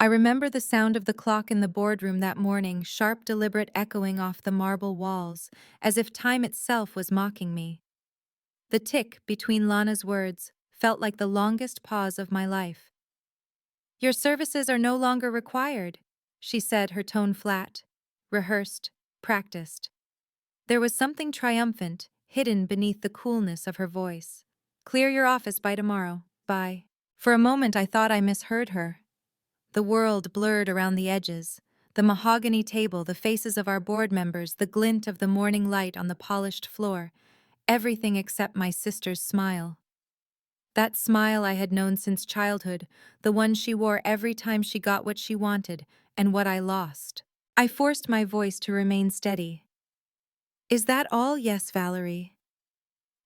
remember the sound of the clock in the boardroom that morning, sharp, deliberate echoing off the marble walls, as if time itself was mocking me. The tick between Lana's words felt like the longest pause of my life. "Your services are no longer required," she said, her tone flat, rehearsed, practiced. There was something triumphant, hidden beneath the coolness of her voice. "Clear your office by tomorrow. Bye." For a moment I thought I misheard her. The world blurred around the edges. The mahogany table, the faces of our board members, the glint of the morning light on the polished floor. Everything except my sister's smile. That smile I had known since childhood, the one she wore every time she got what she wanted and what I lost. I forced my voice to remain steady. "Is that all?" "Yes, Valerie."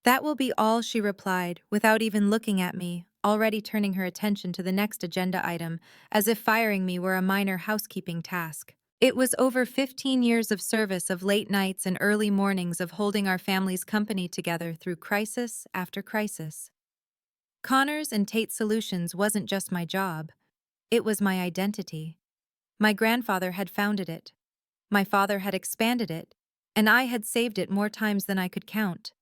"That will be all," she replied, without even looking at me, already turning her attention to the next agenda item, as if firing me were a minor housekeeping task. It was over 15 years of service, of late nights and early mornings, of holding our family's company together through crisis after crisis. Connors and Tate Solutions wasn't just my job, it was my identity. My grandfather had founded it. My father had expanded it, and I had saved it more times than I could count.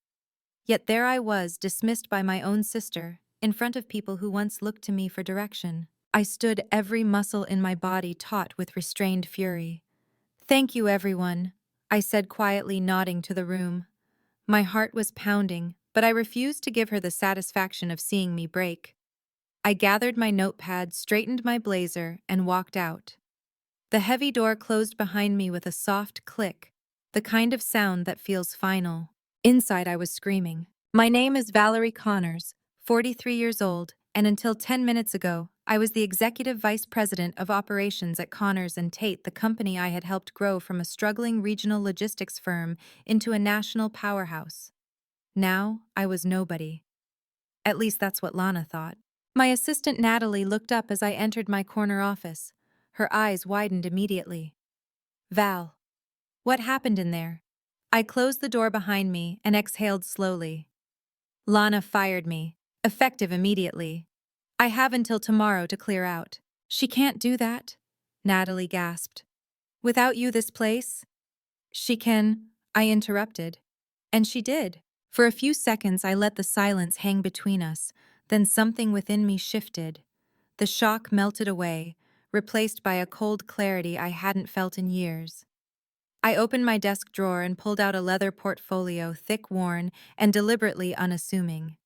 Yet there I was, dismissed by my own sister, in front of people who once looked to me for direction. I stood, every muscle in my body taut with restrained fury. "Thank you, everyone," I said quietly, nodding to the room. My heart was pounding, but I refused to give her the satisfaction of seeing me break. I gathered my notepad, straightened my blazer, and walked out. The heavy door closed behind me with a soft click, the kind of sound that feels final. Inside I was screaming. "My name is Valerie Connors, 43 years old, and until 10 minutes ago, I was the executive vice president of operations at Connors and Tate, the company I had helped grow from a struggling regional logistics firm into a national powerhouse. Now, I was nobody. At least that's what Lana thought." My assistant Natalie looked up as I entered my corner office. Her eyes widened immediately. "Val, what happened in there?" I closed the door behind me and exhaled slowly. "Lana fired me, effective immediately. I have until tomorrow to clear out." "She can't do that," Natalie gasped. "Without you, this place—" "She can," I interrupted. And she did. For a few seconds I let the silence hang between us, then something within me shifted. The shock melted away, replaced by a cold clarity I hadn't felt in years. I opened my desk drawer and pulled out a leather portfolio, thick, worn, and deliberately unassuming.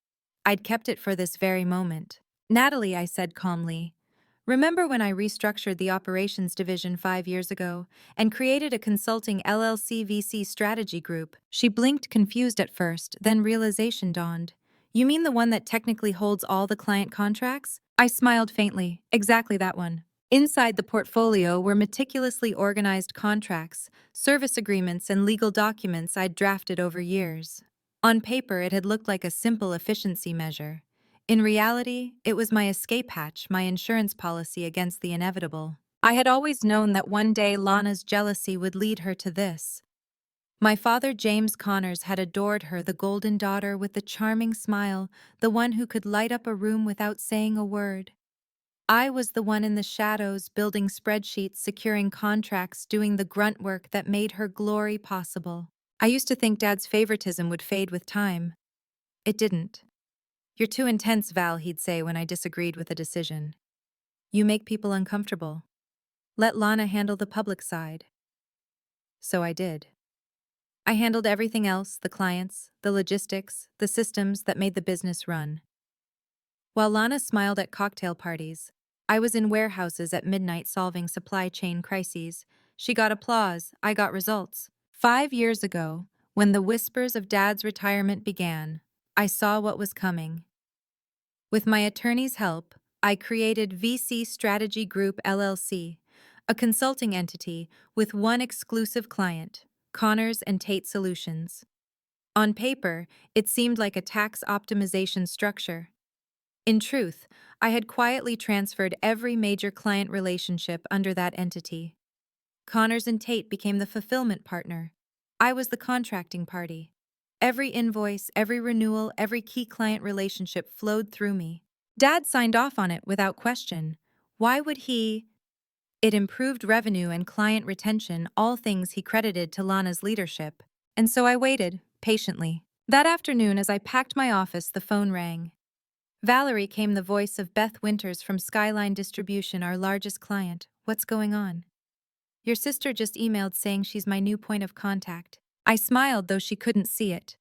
I'd kept it for this very moment. "Natalie," I said calmly, "remember when I restructured the operations division 5 years ago and created a consulting LLC VC strategy group?" She blinked, confused at first, then realization dawned. "You mean the one that technically holds all the client contracts?" I smiled faintly. "Exactly that one." Inside the portfolio were meticulously organized contracts, service agreements, and legal documents I'd drafted over years. On paper, it had looked like a simple efficiency measure. In reality, it was my escape hatch, my insurance policy against the inevitable. I had always known that one day Lana's jealousy would lead her to this. My father, James Connors, had adored her, the golden daughter with the charming smile, the one who could light up a room without saying a word. I was the one in the shadows, building spreadsheets, securing contracts, doing the grunt work that made her glory possible. I used to think Dad's favoritism would fade with time. It didn't. "You're too intense, Val," he'd say when I disagreed with a decision. "You make people uncomfortable. Let Lana handle the public side." So I did. I handled everything else, the clients, the logistics, the systems that made the business run. While Lana smiled at cocktail parties, I was in warehouses at midnight solving supply chain crises. She got applause, I got results. 5 years ago, when the whispers of Dad's retirement began, I saw what was coming. With my attorney's help, I created VC Strategy Group LLC, a consulting entity with one exclusive client, Connors and Tate Solutions. On paper, it seemed like a tax optimization structure. In truth, I had quietly transferred every major client relationship under that entity. Connors and Tate became the fulfillment partner. I was the contracting party. Every invoice, every renewal, every key client relationship flowed through me. Dad signed off on it without question. Why would he? It improved revenue and client retention, all things he credited to Lana's leadership. And so I waited, patiently. That afternoon, as I packed my office, the phone rang. Valerie came the voice of Beth Winters from Skyline Distribution, our largest client. What's going on? Your sister just emailed saying she's my new point of contact. I smiled, though she couldn't see it.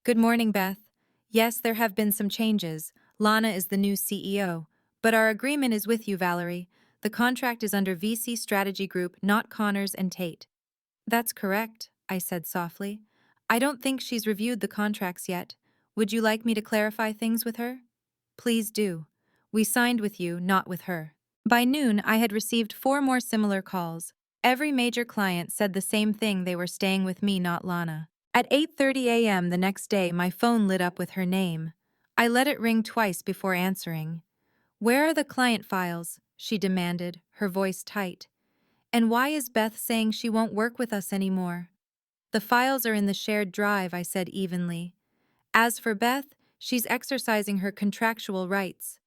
Good morning, Beth. Yes, there have been some changes. Lana is the new CEO. But our agreement is with you, Valerie. The contract is under VC Strategy Group, not Connors and Tate. That's correct, I said softly. I don't think she's reviewed the contracts yet. Would you like me to clarify things with her? Please do. We signed with you, not with her. By noon, I had received 4 more similar calls. Every major client said the same thing: they were staying with me, not Lana. At 8:30 a.m. the next day, my phone lit up with her name. I let it ring twice before answering. Where are the client files? She demanded, her voice tight. And why is Beth saying she won't work with us anymore? The files are in the shared drive, I said evenly. As for Beth, she's exercising her contractual rights.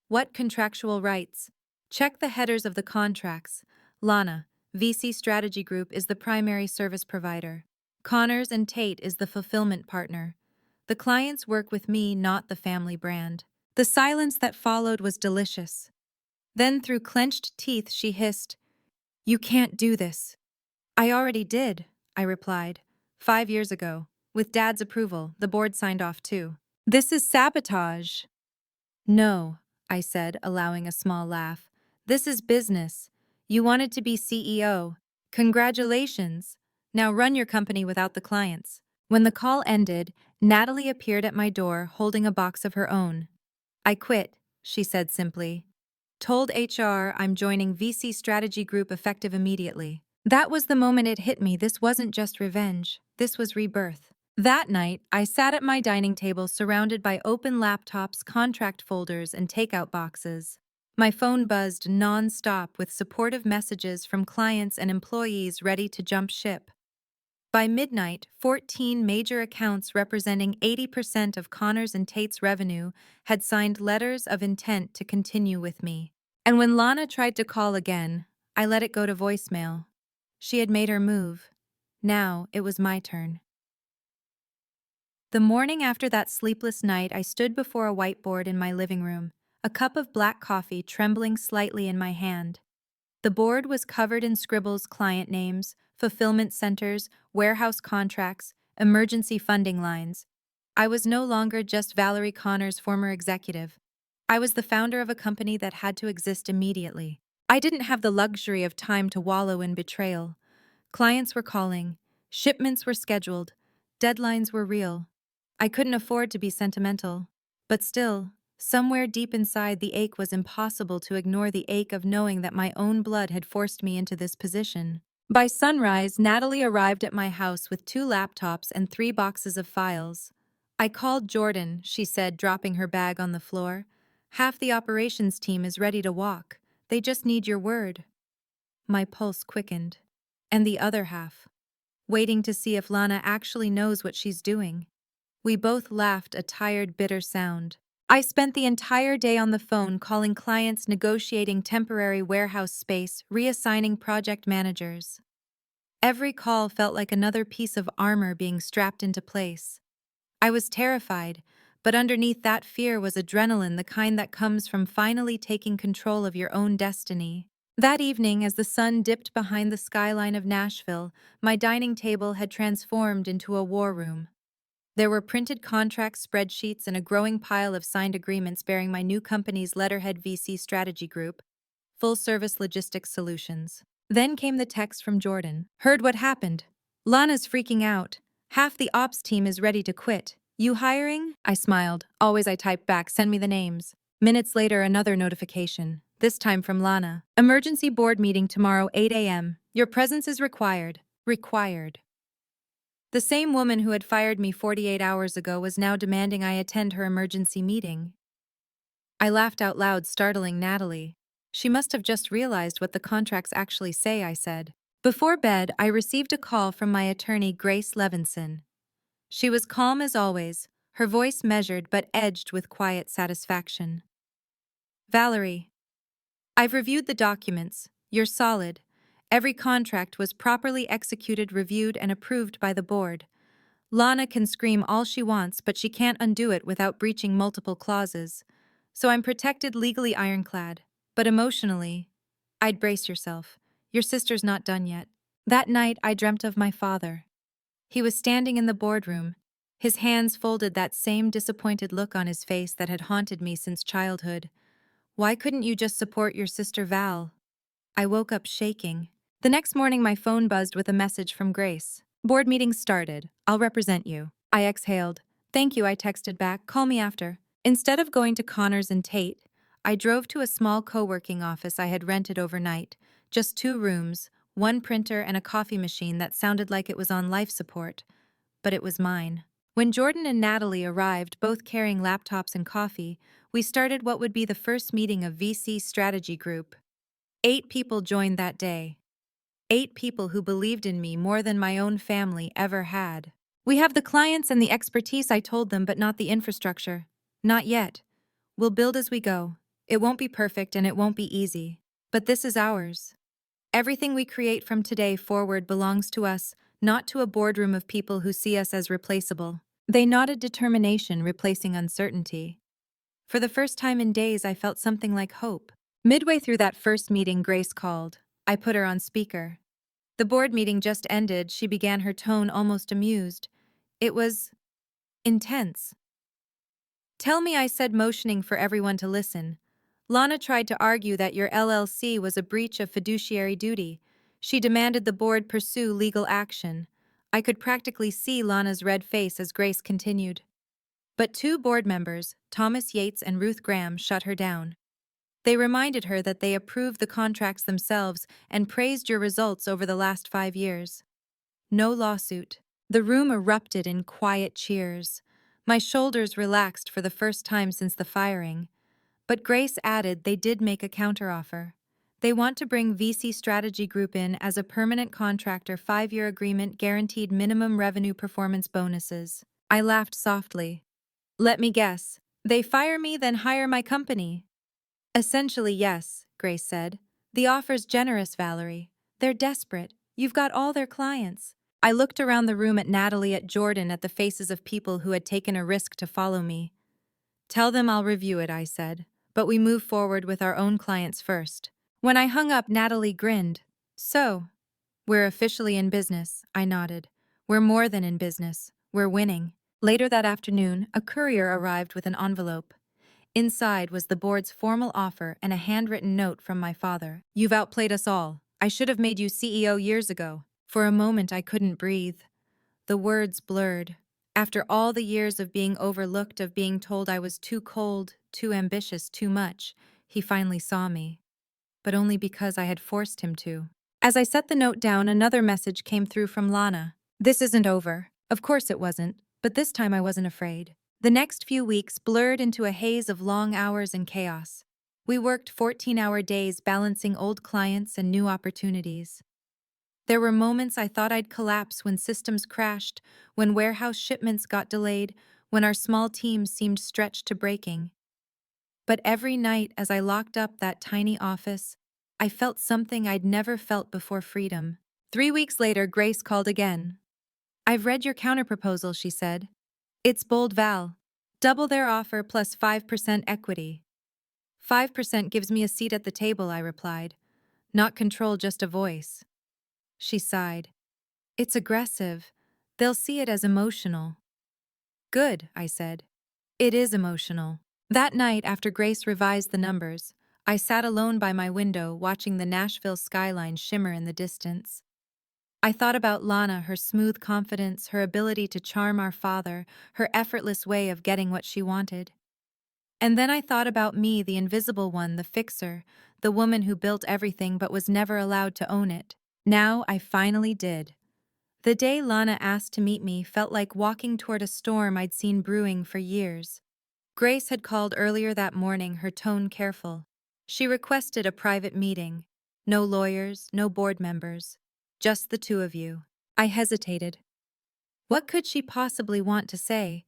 What contractual rights? Check the headers of the contracts. Lana, VC Strategy Group, is the primary service provider. Connors and Tate is the fulfillment partner. The clients work with me, not the family brand. The silence that followed was delicious. Then, through clenched teeth, she hissed, "You can't do this." I already did, I replied. 5 years ago. With Dad's approval, the board signed off too. This is sabotage. No, I said, allowing a small laugh. This is business. You wanted to be CEO. Congratulations. Now run your company without the clients. When the call ended, Natalie appeared at my door holding a box of her own. I quit, she said simply. Told HR I'm joining VC Strategy Group effective immediately. That was the moment it hit me. This wasn't just revenge. This was rebirth. That night, I sat at my dining table surrounded by open laptops, contract folders, and takeout boxes. My phone buzzed non-stop with supportive messages from clients and employees ready to jump ship. By midnight, 14 major accounts representing 80% of Connors and Tate's revenue had signed letters of intent to continue with me. And when Lana tried to call again, I let it go to voicemail. She had made her move. Now it was my turn. The morning after that sleepless night, I stood before a whiteboard in my living room, a cup of black coffee trembling slightly in my hand. The board was covered in scribbles: client names, fulfillment centers, warehouse contracts, emergency funding lines. I was no longer just Valerie Connors' former executive. I was the founder of a company that had to exist immediately. I didn't have the luxury of time to wallow in betrayal. Clients were calling, shipments were scheduled, deadlines were real. I couldn't afford to be sentimental. But still, somewhere deep inside, the ache was impossible to ignore, the ache of knowing that my own blood had forced me into this position. By sunrise, Natalie arrived at my house with 2 laptops and 3 boxes of files. I called Jordan, she said, dropping her bag on the floor. Half the operations team is ready to walk. They just need your word. My pulse quickened. And the other half? Waiting to see if Lana actually knows what she's doing. We both laughed, a tired, bitter sound. I spent the entire day on the phone, calling clients, negotiating temporary warehouse space, reassigning project managers. Every call felt like another piece of armor being strapped into place. I was terrified, but underneath that fear was adrenaline, the kind that comes from finally taking control of your own destiny. That evening, as the sun dipped behind the skyline of Nashville, my dining table had transformed into a war room. There were printed contract spreadsheets and a growing pile of signed agreements bearing my new company's letterhead: VC Strategy Group, Full Service Logistics Solutions. Then came the text from Jordan. Heard what happened? Lana's freaking out. Half the ops team is ready to quit. You hiring? I smiled. Always, I typed back, send me the names. Minutes later, another notification. This time from Lana. Emergency board meeting tomorrow, 8 a.m. Your presence is required. Required. The same woman who had fired me 48 hours ago was now demanding I attend her emergency meeting. I laughed out loud, startling Natalie. She must have just realized what the contracts actually say, I said. Before bed, I received a call from my attorney, Grace Levinson. She was calm as always, her voice measured but edged with quiet satisfaction. Valerie, I've reviewed the documents. You're solid. Every contract was properly executed, reviewed, and approved by the board. Lana can scream all she wants, but she can't undo it without breaching multiple clauses. So I'm protected, legally ironclad. But emotionally, I'd brace yourself. Your sister's not done yet. That night, I dreamt of my father. He was standing in the boardroom, his hands folded, that same disappointed look on his face that had haunted me since childhood. Why couldn't you just support your sister Val? I woke up shaking. The next morning, my phone buzzed with a message from Grace. Board meeting started. I'll represent you. I exhaled. Thank you, I texted back. Call me after. Instead of going to Connors and Tate, I drove to a small co-working office I had rented overnight. Just 2 rooms, 1 printer and a coffee machine that sounded like it was on life support. But it was mine. When Jordan and Natalie arrived, both carrying laptops and coffee, we started what would be the first meeting of VC Strategy Group. 8 people joined that day. 8 people who believed in me more than my own family ever had. We have the clients and the expertise, I told them, but not the infrastructure. Not yet. We'll build as we go. It won't be perfect and it won't be easy. But this is ours. Everything we create from today forward belongs to us, not to a boardroom of people who see us as replaceable. They nodded, determination replacing uncertainty. For the first time in days, I felt something like hope. Midway through that first meeting, Grace called. I put her on speaker. The board meeting just ended, she began, her tone almost amused. It was intense. Tell me, I said, motioning for everyone to listen. Lana tried to argue that your LLC was a breach of fiduciary duty. She demanded the board pursue legal action. I could practically see Lana's red face as Grace continued. But 2 board members, Thomas Yates and Ruth Graham, shut her down. They reminded her that they approved the contracts themselves and praised your results over the last 5 years. No lawsuit. The room erupted in quiet cheers. My shoulders relaxed for the first time since the firing. But Grace added they did make a counteroffer. They want to bring VC Strategy Group in as a permanent contractor, 5-year agreement, guaranteed minimum revenue, performance bonuses. I laughed softly. Let me guess. They fire me, then hire my company? Essentially, yes, Grace said. The offer's generous, Valerie. They're desperate. You've got all their clients. I looked around the room at Natalie, at Jordan, at the faces of people who had taken a risk to follow me. Tell them I'll review it, I said. But we move forward with our own clients first. When I hung up, Natalie grinned. So, we're officially in business, I nodded. We're more than in business. We're winning. Later that afternoon, a courier arrived with an envelope. Inside was the board's formal offer and a handwritten note from my father. You've outplayed us all. I should have made you CEO years ago. For a moment, I couldn't breathe. The words blurred. After all the years of being overlooked, of being told I was too cold, too ambitious, too much, he finally saw me. But only because I had forced him to. As I set the note down, another message came through from Lana. This isn't over. Of course it wasn't, but this time I wasn't afraid. The next few weeks blurred into a haze of long hours and chaos. We worked 14-hour days, balancing old clients and new opportunities. There were moments I thought I'd collapse, when systems crashed, when warehouse shipments got delayed, when our small team seemed stretched to breaking. But every night as I locked up that tiny office, I felt something I'd never felt before: freedom. 3 weeks later, Grace called again. I've read your counterproposal, she said. It's bold, Val. Double their offer plus 5% equity. 5% gives me a seat at the table, I replied. Not control, just a voice. She sighed. It's aggressive. They'll see it as emotional. Good, I said. It is emotional. That night, after Grace revised the numbers, I sat alone by my window, watching the Nashville skyline shimmer in the distance. I thought about Lana, her smooth confidence, her ability to charm our father, her effortless way of getting what she wanted. And then I thought about me, the invisible one, the fixer, the woman who built everything but was never allowed to own it. Now I finally did. The day Lana asked to meet me felt like walking toward a storm I'd seen brewing for years. Grace had called earlier that morning, her tone careful. She requested a private meeting. No lawyers, no board members. Just the 2 of you. I hesitated. What could she possibly want to say?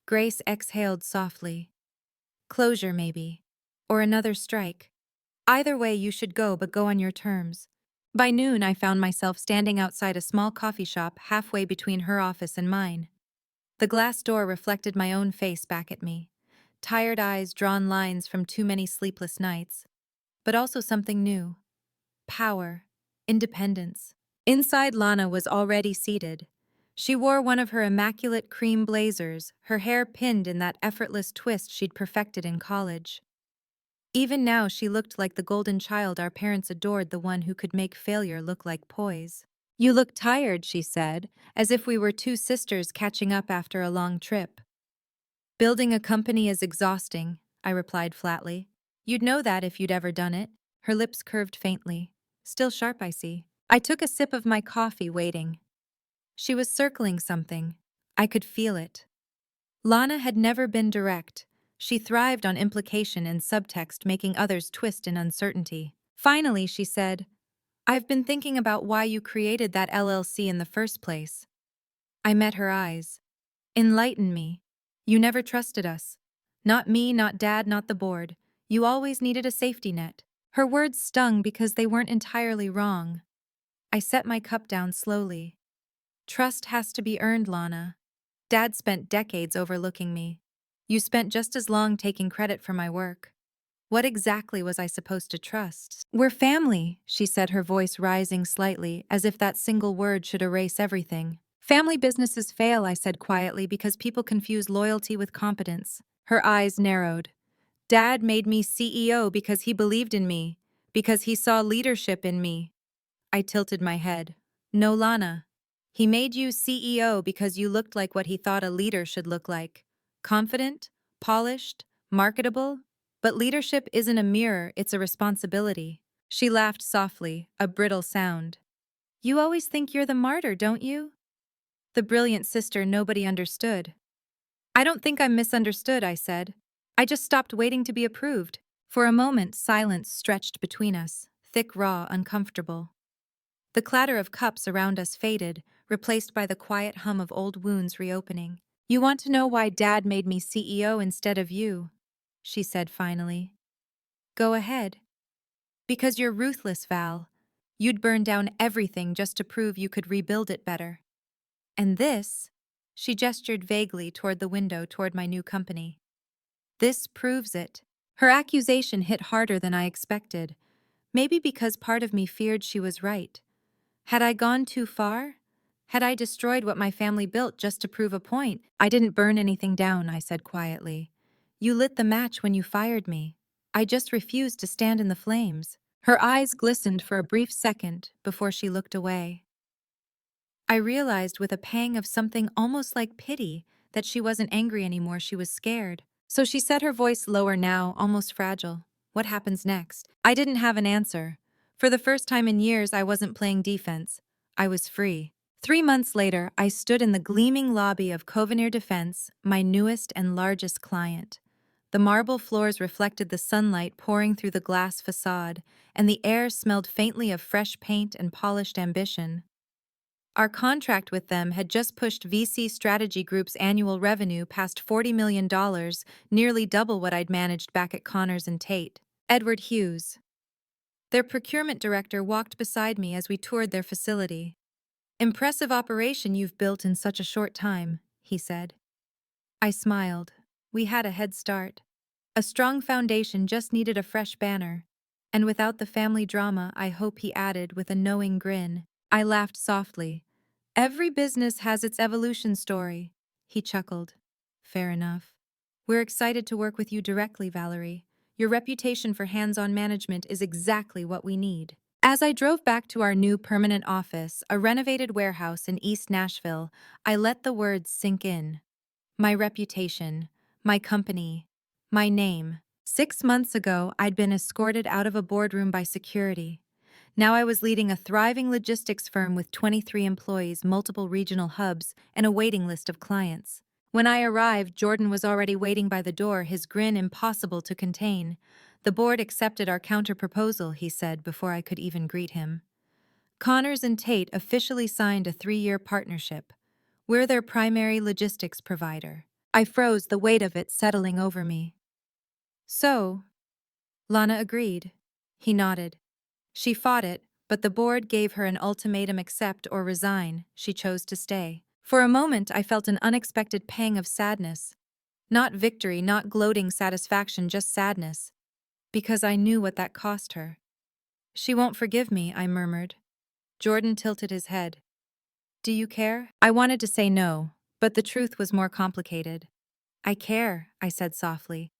Grace exhaled softly. Closure, maybe. Or another strike. Either way, you should go, but go on your terms. By noon, I found myself standing outside a small coffee shop halfway between her office and mine. The glass door reflected my own face back at me. Tired eyes, drawn lines from too many sleepless nights. But also something new. Power. Independence. Inside, Lana was already seated. She wore one of her immaculate cream blazers, her hair pinned in that effortless twist she'd perfected in college. Even now, she looked like the golden child our parents adored, the one who could make failure look like poise. "You look tired," she said, as if we were two sisters catching up after a long trip. "Building a company is exhausting," I replied flatly. "You'd know that if you'd ever done it." Her lips curved faintly. "Still sharp, I see." I took a sip of my coffee, waiting. She was circling something. I could feel it. Lana had never been direct. She thrived on implication and subtext, making others twist in uncertainty. Finally, she said, "I've been thinking about why you created that LLC in the first place." I met her eyes. "Enlighten me. You never trusted us. Not me, not Dad, not the board. You always needed a safety net." Her words stung because they weren't entirely wrong. I set my cup down slowly. "Trust has to be earned, Lana. Dad spent decades overlooking me. You spent just as long taking credit for my work. What exactly was I supposed to trust?" "We're family," she said, her voice rising slightly, as if that single word should erase everything. "Family businesses fail," I said quietly, "because people confuse loyalty with competence." Her eyes narrowed. "Dad made me CEO because he believed in me, because he saw leadership in me." I tilted my head. "No, Lana. He made you CEO because you looked like what he thought a leader should look like. Confident, polished, marketable. But leadership isn't a mirror, it's a responsibility." She laughed softly, a brittle sound. "You always think you're the martyr, don't you? The brilliant sister nobody understood." "I don't think I'm misunderstood," I said. "I just stopped waiting to be approved." For a moment, silence stretched between us, thick, raw, uncomfortable. The clatter of cups around us faded, replaced by the quiet hum of old wounds reopening. "You want to know why Dad made me CEO instead of you?" she said finally. "Go ahead." "Because you're ruthless, Val. You'd burn down everything just to prove you could rebuild it better. And this," she gestured vaguely toward the window toward my new company, "this proves it." Her accusation hit harder than I expected, maybe because part of me feared she was right. Had I gone too far? Had I destroyed what my family built just to prove a point? "I didn't burn anything down," I said quietly. "You lit the match when you fired me. I just refused to stand in the flames." Her eyes glistened for a brief second before she looked away. I realized with a pang of something almost like pity that she wasn't angry anymore, she was scared. So she said, her voice lower now, almost fragile, "What happens next?" I didn't have an answer. For the first time in years, I wasn't playing defense. I was free. 3 months later, I stood in the gleaming lobby of Covenir Defense, my newest and largest client. The marble floors reflected the sunlight pouring through the glass facade, and the air smelled faintly of fresh paint and polished ambition. Our contract with them had just pushed VC Strategy Group's annual revenue past $40 million, nearly double what I'd managed back at Connors and Tate. Edward Hughes, their procurement director, walked beside me as we toured their facility. "Impressive operation you've built in such a short time," he said. I smiled. We had a head start. A strong foundation just needed a fresh banner. "And without the family drama, I hope," he added with a knowing grin. I laughed softly. "Every business has its evolution story." He chuckled. "Fair enough. We're excited to work with you directly, Valerie. Your reputation for hands-on management is exactly what we need." As I drove back to our new permanent office, a renovated warehouse in East Nashville, I let the words sink in. My reputation, my company, my name. 6 months ago, I'd been escorted out of a boardroom by security. Now I was leading a thriving logistics firm with 23 employees, multiple regional hubs, and a waiting list of clients. When I arrived, Jordan was already waiting by the door, his grin impossible to contain. "The board accepted our counter-proposal," he said before I could even greet him. "Connors and Tate officially signed a 3-year partnership. We're their primary logistics provider." I froze, the weight of it settling over me. "So," Lana agreed, He nodded. She fought it, but the board gave her an ultimatum: accept or resign. She chose to stay. For a moment, I felt an unexpected pang of sadness. Not victory, not gloating satisfaction, just sadness. Because I knew what that cost her. She won't forgive me, I murmured. Jordan tilted his head. Do you care? I wanted to say no, but the truth was more complicated. I care, I said softly.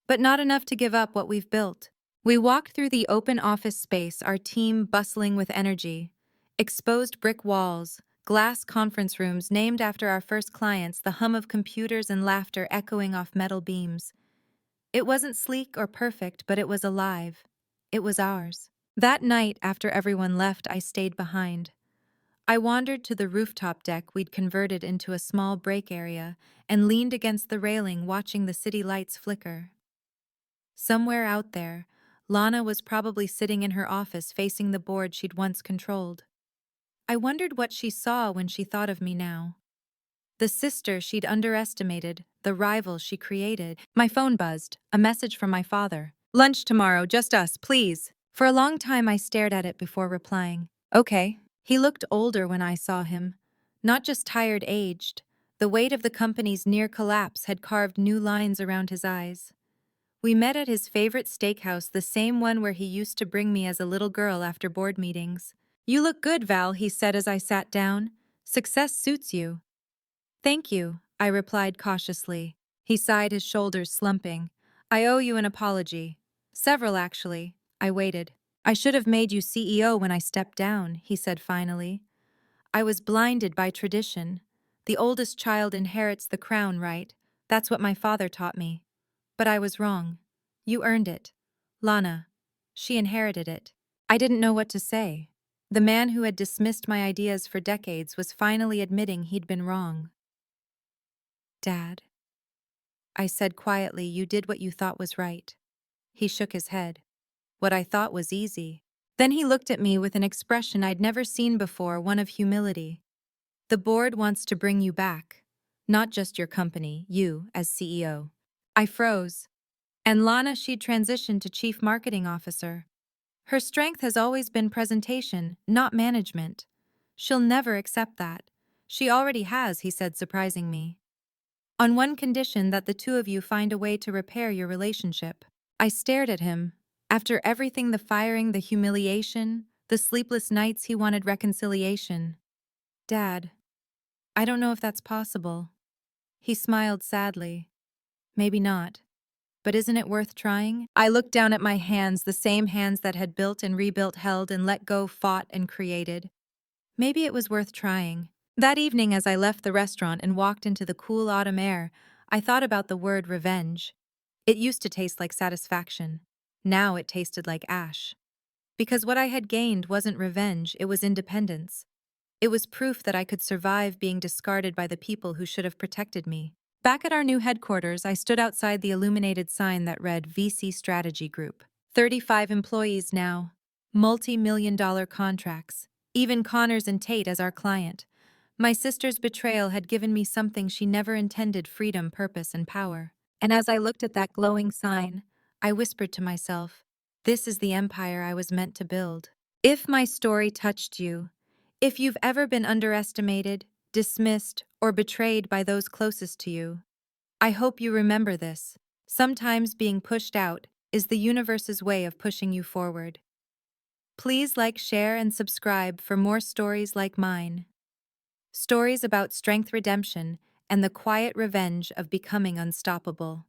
But not enough to give up what we've built. We walked through the open office space, our team bustling with energy. Exposed brick walls, glass conference rooms named after our first clients, the hum of computers and laughter echoing off metal beams. It wasn't sleek or perfect, but it was alive. It was ours. That night, after everyone left, I stayed behind. I wandered to the rooftop deck we'd converted into a small break area and leaned against the railing, watching the city lights flicker. Somewhere out there, Lana was probably sitting in her office facing the board she'd once controlled. I wondered what she saw when she thought of me now. The sister she'd underestimated, the rival she created. My phone buzzed, a message from my father. Lunch tomorrow, just us, please. For a long time I stared at it before replying. Okay. He looked older when I saw him. Not just tired, aged. The weight of the company's near collapse had carved new lines around his eyes. We met at his favorite steakhouse, the same one where he used to bring me as a little girl after board meetings. You look good, Val, he said as I sat down. Success suits you. Thank you, I replied cautiously. He sighed, his shoulders slumping. I owe you an apology. Several, actually. I waited. I should have made you CEO when I stepped down, he said finally. I was blinded by tradition. The oldest child inherits the crown, right? That's what my father taught me. But I was wrong. You earned it. Lana. She inherited it. I didn't know what to say. The man who had dismissed my ideas for decades was finally admitting he'd been wrong. Dad. I said quietly, you did what you thought was right. He shook his head. What I thought was easy. Then he looked at me with an expression I'd never seen before, one of humility. The board wants to bring you back. Not just your company, you as CEO. I froze. And Lana, she'd transitioned to Chief Marketing Officer. Her strength has always been presentation, not management. She'll never accept that. She already has, he said, surprising me. On one condition, that the two of you find a way to repair your relationship. I stared at him. After everything, the firing, the humiliation, the sleepless nights, he wanted reconciliation. Dad, I don't know if that's possible. He smiled sadly. Maybe not. But isn't it worth trying? I looked down at my hands, the same hands that had built and rebuilt, held and let go, fought and created. Maybe it was worth trying. That evening, as I left the restaurant and walked into the cool autumn air, I thought about the word revenge. It used to taste like satisfaction. Now it tasted like ash. Because what I had gained wasn't revenge, it was independence. It was proof that I could survive being discarded by the people who should have protected me. Back at our new headquarters, I stood outside the illuminated sign that read VC Strategy Group. 35 employees now. Multi-million-dollar contracts. Even Connors and Tate as our client. My sister's betrayal had given me something she never intended: freedom, purpose, and power. And as I looked at that glowing sign, I whispered to myself, this is the empire I was meant to build. If my story touched you, if you've ever been underestimated, dismissed, or betrayed by those closest to you, I hope you remember this. Sometimes being pushed out is the universe's way of pushing you forward. Please like, share, and subscribe for more stories like mine. Stories about strength, redemption, and the quiet revenge of becoming unstoppable.